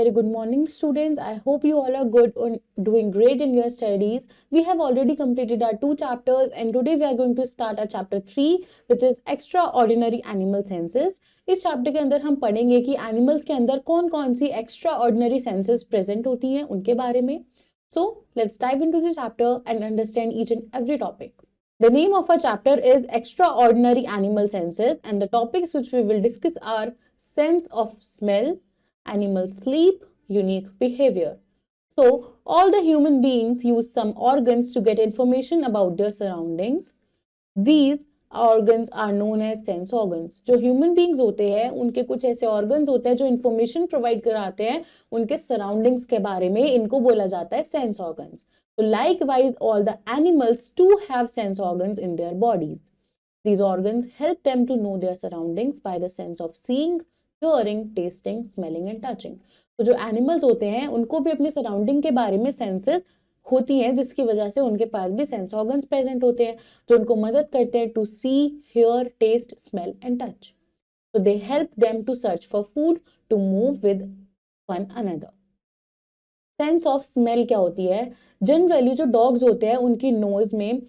Very good morning, students. I hope you all are good and doing great in your studies. We have already completed our 2 chapters, and today we are going to start our chapter 3, which is extraordinary animal senses. इस chapter के अंदर हम पढ़ेंगे कि animals के अंदर कौन कौन सी एक्स्ट्राऑर्डिनरी सेंसेस प्रेजेंट होती हैं उनके बारे में. So let's dive into the chapter and understand each and every topic. The name of our chapter is Extraordinary Animal Senses, and the topics which we will discuss are sense of smell, animal sleep, unique behavior. So, all the human beings use some organs to get information about their surroundings. These organs are known as sense organs. जो human beings होते हैं उनके कुछ ऐसे organs होते हैं जो information provide कराते हैं उनके surroundings के बारे में, इनको बोला जाता है sense organs. So likewise, all the animals too have sense organs in their bodies. These organs help them to know their surroundings by the sense of seeing, hearing, tasting, smelling and touching. तो जो animals होते हैं उनको भी अपने surrounding के बारे में senses होती हैं, जिसकी वजह से उनके पास भी sense organs present होते हैं जो उनको मदद करते हैं to see, hear, taste, smell and touch. So they help them to search for food, to move with one another. Sense of smell क्या होती है? जनरली जो डॉग्स होते हैं उनकी नोज में,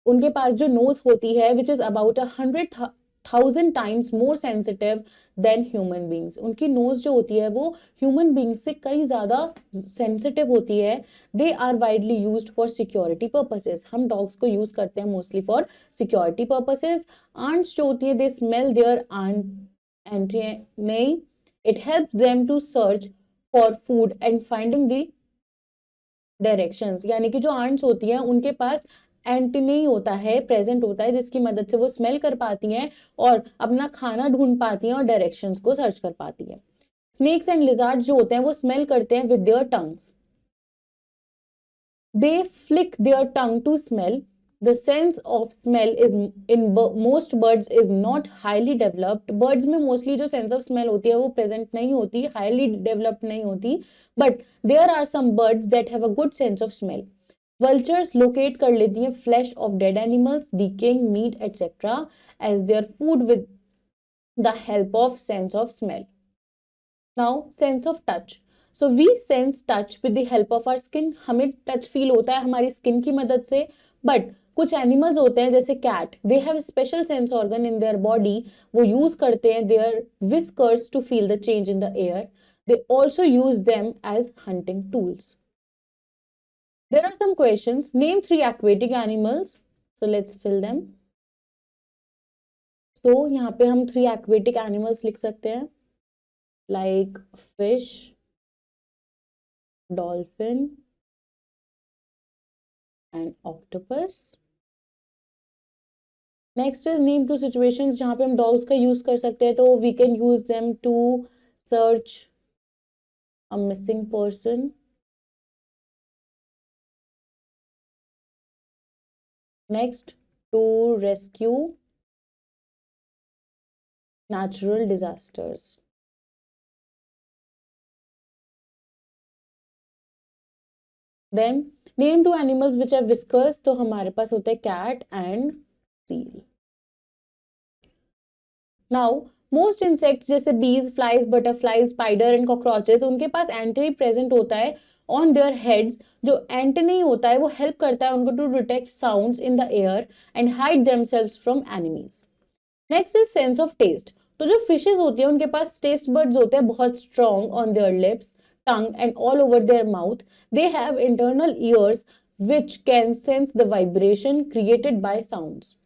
उनके पास जो नोज होती है which is about 100,000 times more sensitive then human beings. उनकी नोज जो होती है वो ह्यूमन बींग्स से कई ज्यादा सेंसिटिव होती है. They are widely used for security purposes. हम डॉग्स को यूज करते हैं mostly for security purposes. Ants जो होती है they smell their antennae. It helps them to search for food and finding the directions. यानी कि जो आंट्स होती हैं उनके पास एंटेनाe होता है, प्रेजेंट होता है, जिसकी मदद से वो स्मेल कर पाती हैं और अपना खाना ढूंढ पाती हैं और डायरेक्शंस को सर्च कर पाती हैं. स्नेक्स एंड लिजार्ड्स जो होते हैं वो स्मेल करते हैं with their tongues. They flick their tongue to smell. The sense of smell is in most birds is not highly developed. Birds में mostly जो sense of smell होती है वो present नहीं होती, highly developed नहीं होती. But there are some birds that have a good sense of smell. Vultures locate कर लेती हैं flesh of dead animals, decaying meat, etc. as their food with the help of sense of smell. Now, sense of touch. So we sense touch with the help of our skin. हमें touch feel होता है हमारी skin की मदद से. But कुछ animals होते हैं जैसे cat, they have special sense organ in their body. वो यूज करते हैं their whiskers to feel the change in the air. They also use them as hunting tools. There are some questions. Name 3 aquatic animals. So let's fill them. So यहाँ पे हम 3 aquatic animals लिख सकते हैं, like fish, dolphin and octopus. Next is name 2 situations जहां पे हम dogs का यूज कर सकते हैं. तो we can use them to search a missing person, next to rescue natural disasters. Then name 2 animals which have whiskers. तो हमारे पास होता है cat and seal. Now, most insects जैसे bees, flies, butterflies, spider and cockroaches, उनके पास antennae present होता है on their heads. जो antennae होता है वो help करता है उनको to detect sounds in the air and hide themselves from enemies. Next is sense of taste. तो जो fishes होती है उनके पास taste buds होते हैं बहुत strong on their lips, tongue and all over their mouth. They have internal ears which can sense the vibration created by sounds.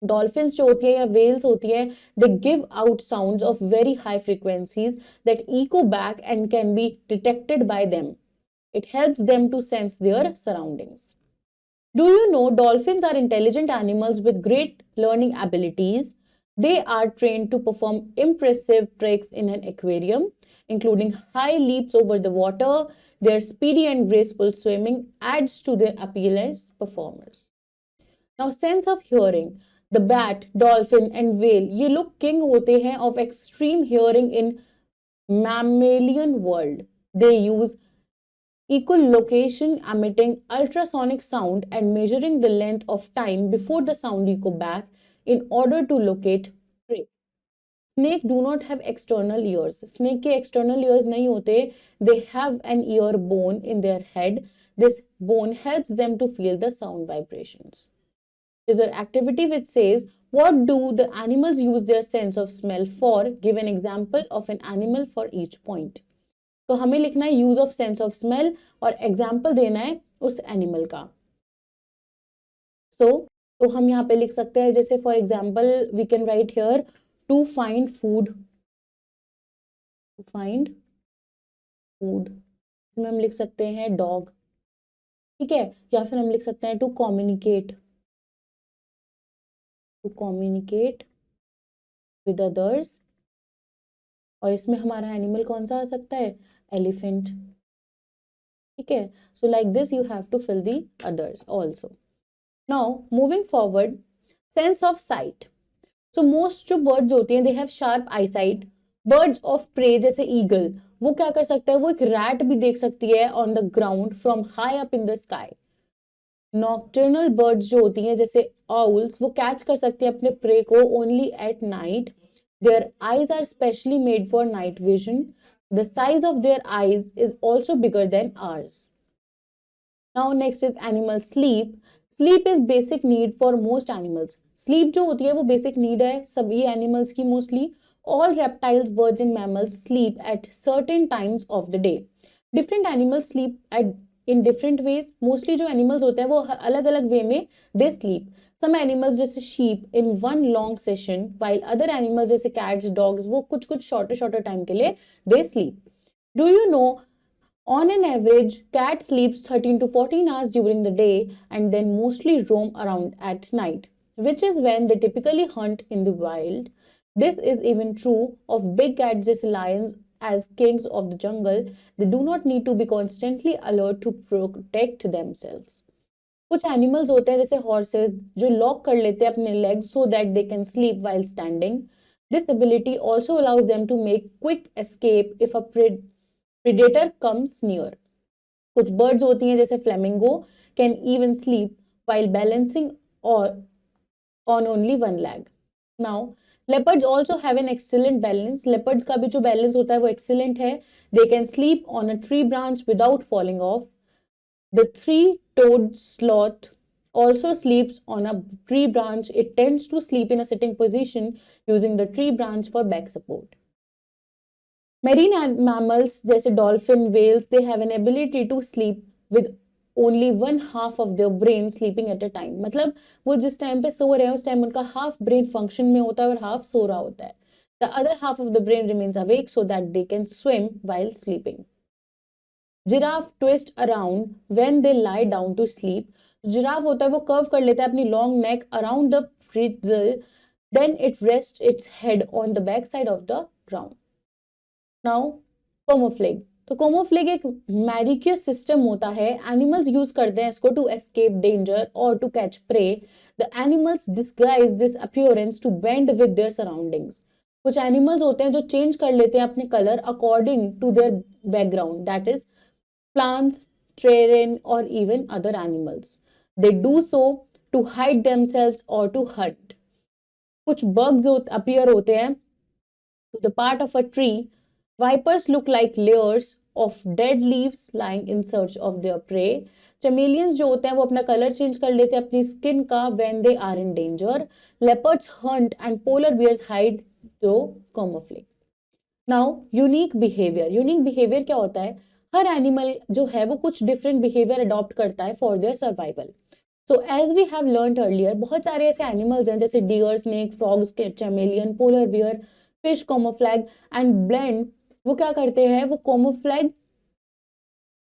Dolphins जो होती है या वेल्स होती है, they give out sounds of very high frequencies that echo back and can be detected by them. It helps them to sense their surroundings. Do you know dolphins are intelligent animals with great learning abilities? They are trained to perform impressive tricks in an aquarium, including high leaps over the water. Their speedy and graceful swimming adds to their appeal as performers. Now, sense of hearing. The bat, dolphin and whale, ये लोग king होते हैं of extreme hearing in mammalian world. They use echolocation, emitting ultrasonic sound and measuring the length of time before the sound echo back in order to locate prey. Snake do not have external ears. Snake के external ears नहीं होते. They have an ear bone in their head. This bone helps them to feel the sound vibrations. Is an activity which says what do the animals use their sense of smell for? Give an example of an animal for each point. तो हमें लिखना है use of sense of smell और example देना है उस animal का. So तो हम यहाँ पे लिख सकते हैं जैसे for example we can write here to find food. To find food. इसमें हम लिख सकते हैं dog. ठीक है, या फिर हम लिख सकते हैं to communicate. To communicate with others. और इसमें हमारा एनिमल कौन सा आ सकता है? एलिफेंट. ठीक है, so like this you have to fill the others also. Now moving forward, sense of sight. So most जो बर्ड्स होती हैं they have sharp eyesight. Birds of prey जैसे ईगल, वो क्या कर सकता है? वो एक रैट भी देख सकती है on the ground from high up in the sky. Nocturnal birds जो होती हैं जैसे आउल्स, वो कैच कर सकती हैं अपने प्रे को only at night. Their eyes are specially made for night vision. The size of their eyes is also bigger than ours. Now next is animal sleep. Sleep is basic need for most animals. Sleep जो होती है वो basic need है सभी animals की mostly. All reptiles, birds and mammals sleep at certain times of the day. Different animals sleep at in different ways. Mostly जो animals होते हैं वो अलग अलग way में they sleep. Some animals जैसे sheep in one long session, while other animals जैसे cats, dogs वो कुछ कुछ shorter time के लिए they sleep. Do you know on an average cat sleeps 13 to 14 hours during the day and then mostly roam around at night, which is when they typically hunt in the wild. This is even true of big cats जैसे lions as kings of the jungle. They do not need to be constantly alert to protect themselves. कुछ animals होते हैं जैसे horses जो lock कर लेते हैं अपने legs so that they can sleep while standing. This ability also allows them to make quick escape if a predator comes near. कुछ बर्ड्स होती हैं जैसे flamingo can even sleep while balancing और on only one leg. Now leopards also have an excellent balance. Leopards का भी जो balance होता है वो एक्सीलेंट है. They can sleep on a tree branch without falling off. The three-toed sloth also sleeps on a tree branch. It tends to sleep in a sitting position using the tree branch for back support. Marine mammals जैसे dolphin, whales, they have an ability to sleep with only one half of their brain sleeping at a time. मतलब वो जिस time पे सो रहे हैं उस time उनका half brain function में होता है और half सो रहा होता है. The other half of the brain remains awake so that they can swim while sleeping. Giraffe twist around when they lie down to sleep. Giraffe होता है वो कर्व कर लेता है अपनी long neck around the bridle, then it rest its head on the back side of the ground. Now camouflage. तो camouflage एक मैरिक्यूस system होता है. एनिमल्स यूज करते हैं इसको टू एस्केप डेंजर और to catch prey. The animals disguise this appearance to bend with their surroundings. कुछ animals होते हैं जो चेंज कर लेते हैं अपने colour according to their background, that is plants, terrain or even other animals. They do so to hide themselves or to hunt. कुछ bugs appear होते हैं to the part of a tree. Vipers look like layers of dead leaves lying in search of their prey. Chameleons जो होते हैं वो अपना colour change कर लेते हैं अपनी स्किन का when they are in danger. Leopards hunt and polar bears hide to camouflage. Now unique behavior. Unique behavior क्या होता है? हर एनिमल जो है वो कुछ डिफरेंट बिहेवियर अडॉप्ट करता है for their survival. So as we have learned earlier, बहुत सारे ऐसे एनिमल्स हैं जैसे deer, snake, frogs, chameleon, polar bear, fish, camouflage and blend. वो क्या करते हैं? वो कैमोफ्लैग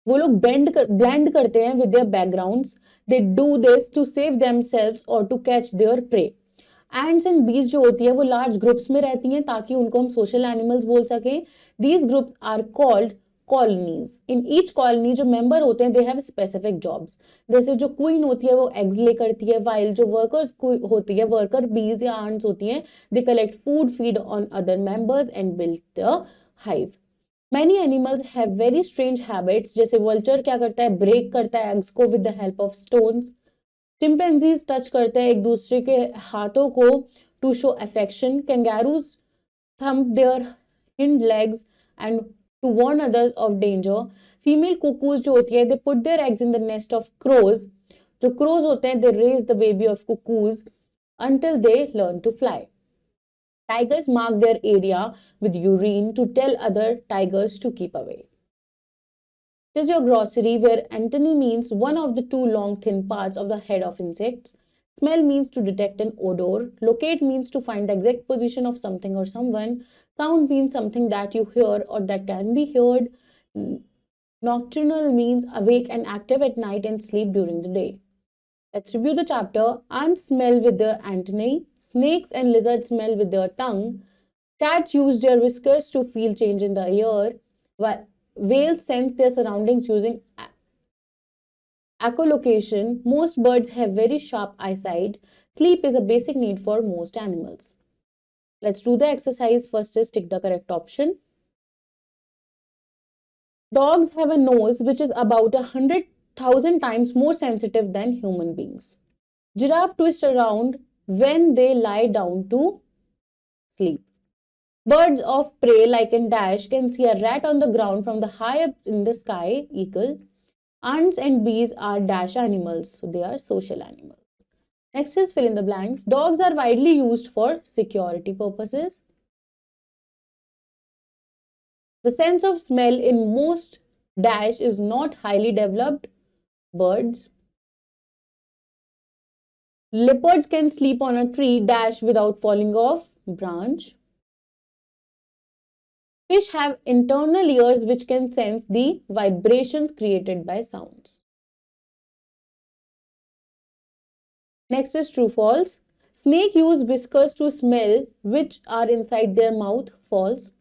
वो लोग ब्लेंड करते हैं with their backgrounds. They do this to save themselves और to catch their prey. Ants and bees जो होती है वो लार्ज ग्रुप्स में रहती हैं ताकि उनको हम सोशल एनिमल्स बोल सकें. These groups are called colonies. In each colony जो मेंबर होते हैं they have specific jobs. जैसे जो क्वीन होती है वो एग्स ले करती है, while जो वर्कर्स होती है, वर्कर बीज या आंट्स होती हैं, they collect food, feed on other members and build the hive. Many animals have very strange habits. जैसे vulture क्या करता है? ब्रेक करता है एग्स को with the help of stones. Chimpanzees touch करते हैं एक दूसरे के हाथों को to show affection. Kangaroos thump their hind legs and to warn others of danger. Female cuckoos जो होती है, they put their eggs in the nest of crows. जो crows होते हैं, they raise the baby of cuckoos until they learn to fly. Tigers mark their area with urine to tell other tigers to keep away. It is your glossary where antony means one of the two long thin parts of the head of insects. Smell means to detect an odor. Locate means to find the exact position of something or someone. Sound means something that you hear or that can be heard. Nocturnal means awake and active at night and sleep during the day. Let's review the chapter. Ants smell with their antennae. Snakes and lizards smell with their tongue. Cats use their whiskers to feel change in the air. While whales sense their surroundings using echolocation. Most birds have very sharp eyesight. Sleep is a basic need for most animals. Let's do the exercise. First is tick the correct option. Dogs have a nose which is about 100,000 times more sensitive than human beings. Giraffe twist around when they lie down to sleep. Birds of prey like in dash can see a rat on the ground from the high up in the sky, eagle. Ants and bees are dash animals, so they are social animals. Next is fill in the blanks. Dogs are widely used for security purposes. The sense of smell in most dash is not highly developed. Birds. Leopards can sleep on a tree dash without falling off branch. Fish have internal ears which can sense the vibrations created by sounds. Next is true false. Snake use whiskers to smell which are inside their mouth. False.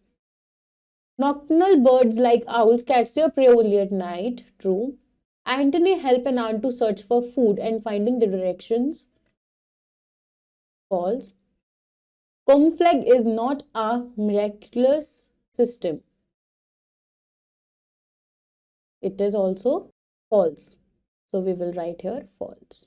Nocturnal birds like owls catch their prey only at night. True. Antennae help an ant to search for food and finding the directions. False. Camouflage is not a miraculous system. It is also false. So we will write here false.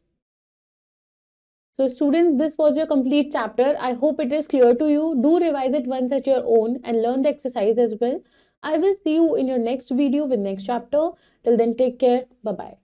So students, this was your complete chapter. I hope it is clear to you. Do revise it once at your own and learn the exercise as well. I will see you in your next video with next chapter. Till then, take care. Bye-bye.